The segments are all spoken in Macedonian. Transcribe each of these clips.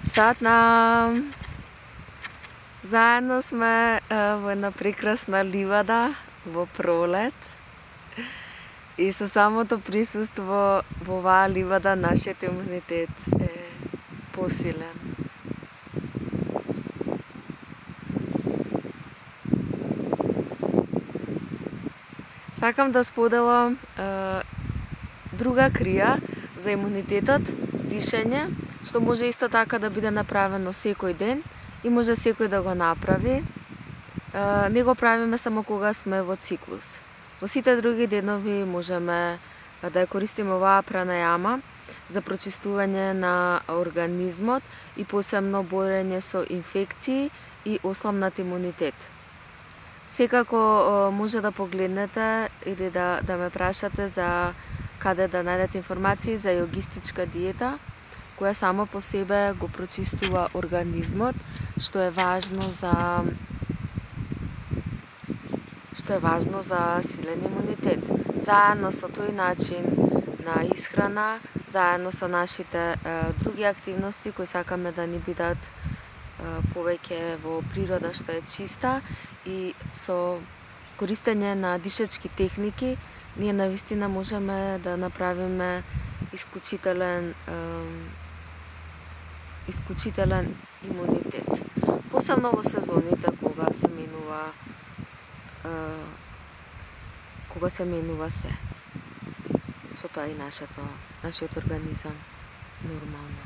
Satnam! Zajedno sme v jedna прекрасна ливада во пролет. И со самото присуство во оваа ливада нашиот имунитет е посилен. Сакам да споделам друга крија за имунитетот, дишење, што може исто така да биде направено секој ден и може секој да го направи. Не го правиме само кога сме во циклус. Во сите други денови можеме да ја користиме оваа пранајама за прочистување на организмот и посебно борење со инфекции и осламнат имунитет. Секако може да погледнете или да ме прашате за каде да најдете информации за јогистичка диета, која само по себе го прочистува организмот, што е важно за силен имунитет. Заедно со тој начин на исхрана, заедно со нашите други активности кои сакаме да ни бидат повеќе во природа што е чиста и со користење на дишечки техники, ние навистина можеме да направиме исклучителен имунитет. Посебно во сезоните кога се менува се. Со тоа и нашиот организам нормално.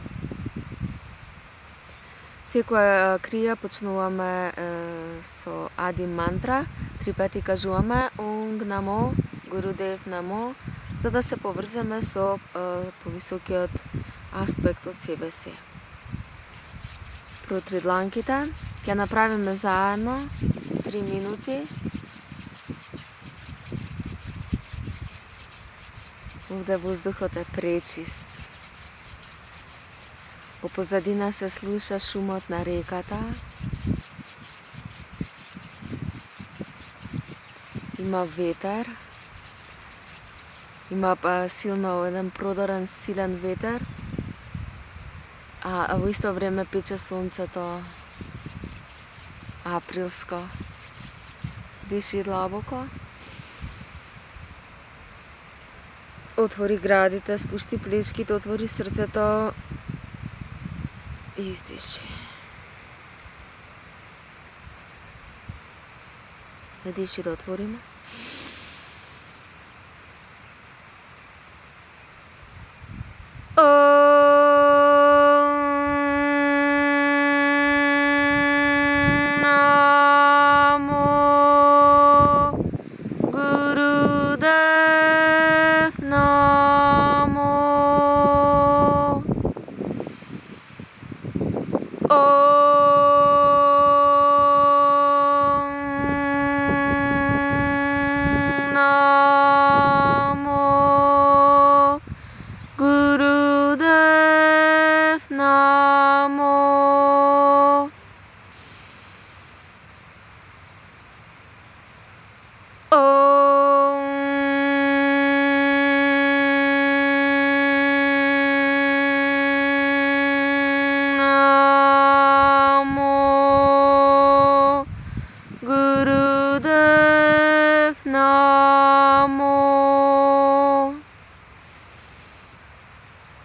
Секоја крија почнуваме со Ади мантра, 3 пати кажуваме Онг намо, Гурудев намо, за да се поврземе со повисокиот аспект од себе си. Протри дланките, ќе направиме заедно 3 минути. Овде воздухот е пречист. Во позадина се слуша шумот на реката. Има ветер. Има силно еден продорен силен ветер. А во исто време пече сонцето. Априлско. Диши длабоко. Отвори градите, спушти плешките, отвори срцето. И издиши. Диши да отвориме.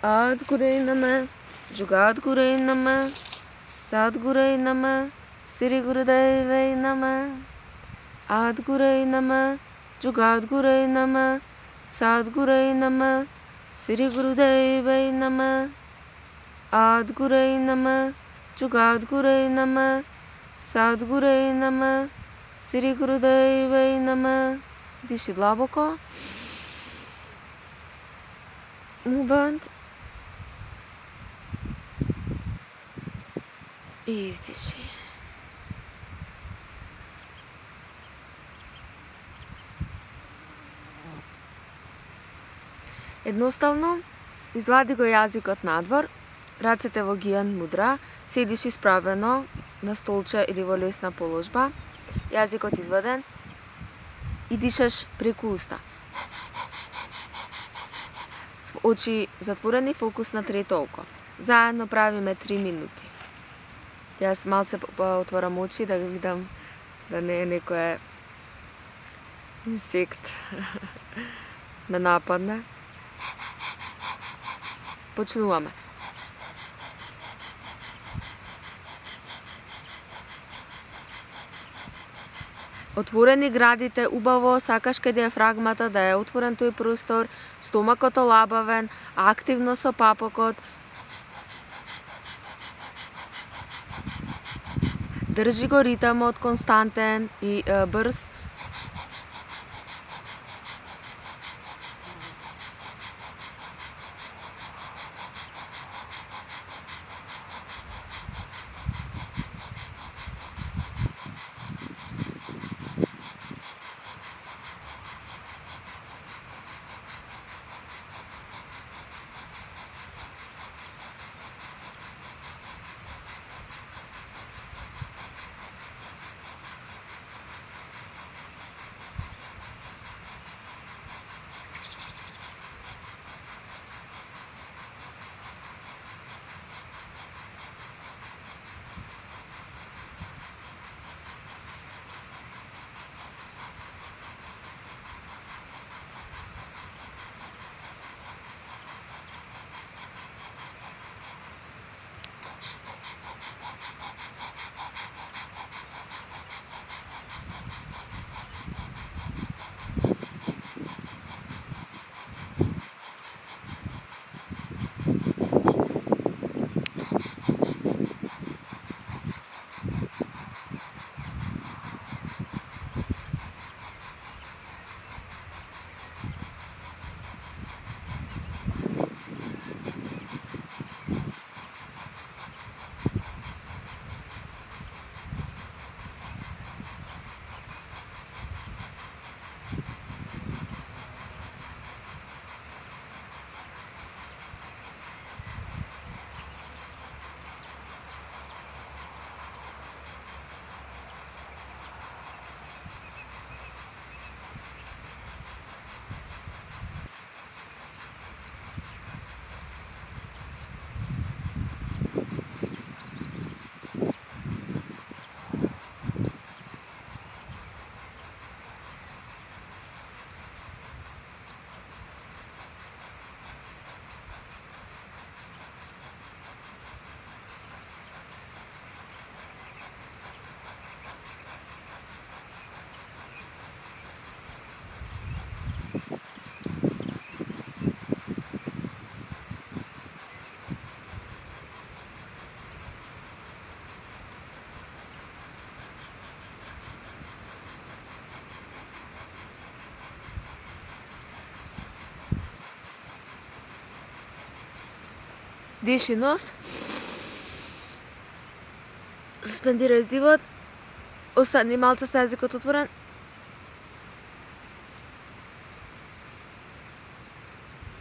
Adgurei Namah, Jugadgurei Namah, Sadgurei Namah, Sri Gurudevai Namah. Adgurei Namah, Jugadgurei Namah, Sadgurei Namah, Sri Gurudevai Namah. Adgurei Namah, Jugadgurei Namah, Sadgurei Namah, Sri Gurudevai Namah. Diši длабоко. Убанд. И издиши. Едноставно, извади го јазикот надвор, рацете во гијан мудра, седиш исправено на столче или во лесна положба, јазикот изваден и дишаш преку уста. очи затворени, фокус на трето око. Заедно правиме 3 минути. Јас малце отворам очи да ги видам да не е некој инсект ме нападне. Почнуваме. Отворени градите убаво, сакаш кај диафрагмата да е отворен тој простор, стомакот олабавен, активно со папокот. Држи го ритамот константен и брз. Диши нос. Суспендирај издивот. Остани малце со езикот отворен.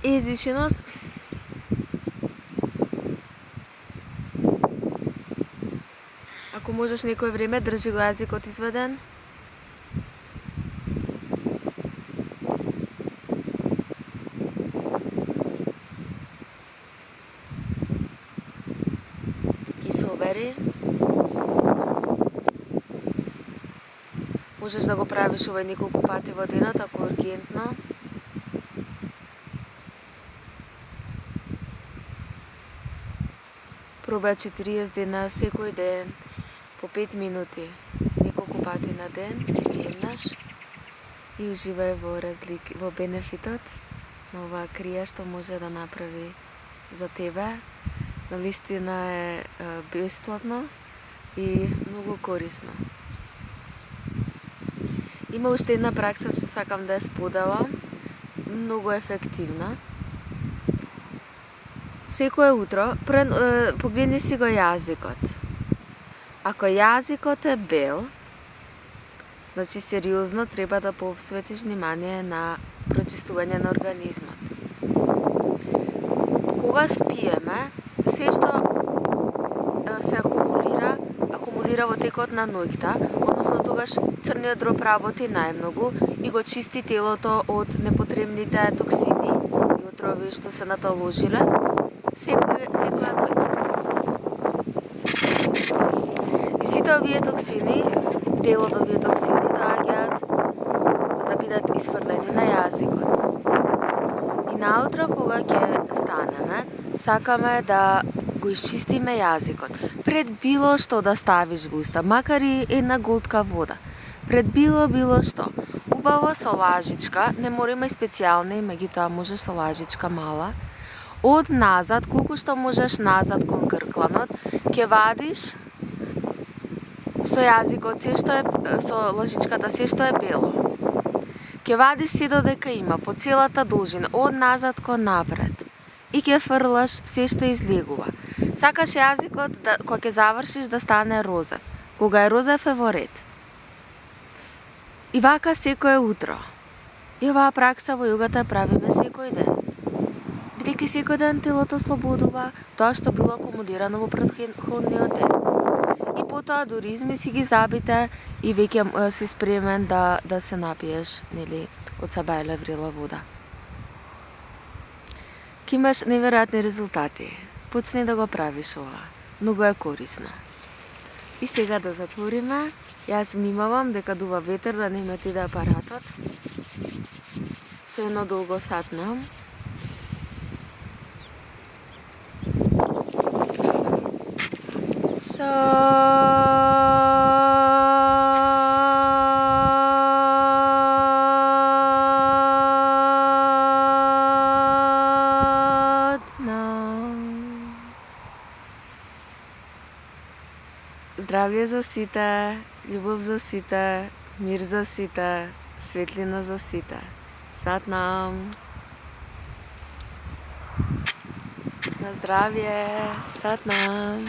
Издиши нос. Ако можеш некој време, држи го езикот изведен. И се обери. Можеш да го правиш овој неколку пати во денот, ако е ургентно. Пробај 40 дена, секој ден, по 5 минути, неколку пати на ден или еднаш. И уживај во бенефитот на оваа крија што може да направи за тебе. Навистина е бесплатно и многу корисно. Има уште една пракса што сакам да ја споделам, многу ефективна. Секое утро погледни си го јазикот. Ако јазикот е бел, значи сериозно треба да посветиш внимание на прочистување на организмот. Кога спиеме, се што се акумулира во текот на ноќта, односно тогаш црниот дроб работи најмногу и го чисти телото од непотребните токсини и од отрови што се натоложиле секоја ноќ. И сите овие токсини, дел од овие токсини доаѓаат за да бидат изфрлени на јазикот. И наутро кога ќе станеме, сакаме да го исчистиме јазикот. Пред било што да ставиш во уста, макар и една голтка вода. Пред било што. Убаво со лажичка, не мора има и специјални, меѓутоа може со лажичка мала. Од назад, колку што можеш назад кон гркланот, ќе вадиш со јазикот со лажичката се што е бело. Ќе вадиш се додека има, по целата должина, од назад кон напред. И ќе фрлаш се што излегува. Сакаш јазикот, кога ќе завршиш, да стане розев. Кога е розев е во ред. И вака секое утро. И оваа пракса во јогата правиме секој ден. Бидејќи секој ден телото слободува тоа што било акумулирано во претходниот ден. И потоа дури измиси ги забите и веќе си спремен да се напиеш, нели, од сабајле врела вода. Ке имаш неверојатни резултати. Почни да го правиш ова. Многу е корисно. И сега да затвориме. Јас внимавам дека дува ветер да не ме отиде апаратот. Со едно долго сатно. Здравје за сите, љубов за сите, мир за сите, светлина за сите. Сатнам. На здравје, сатнам.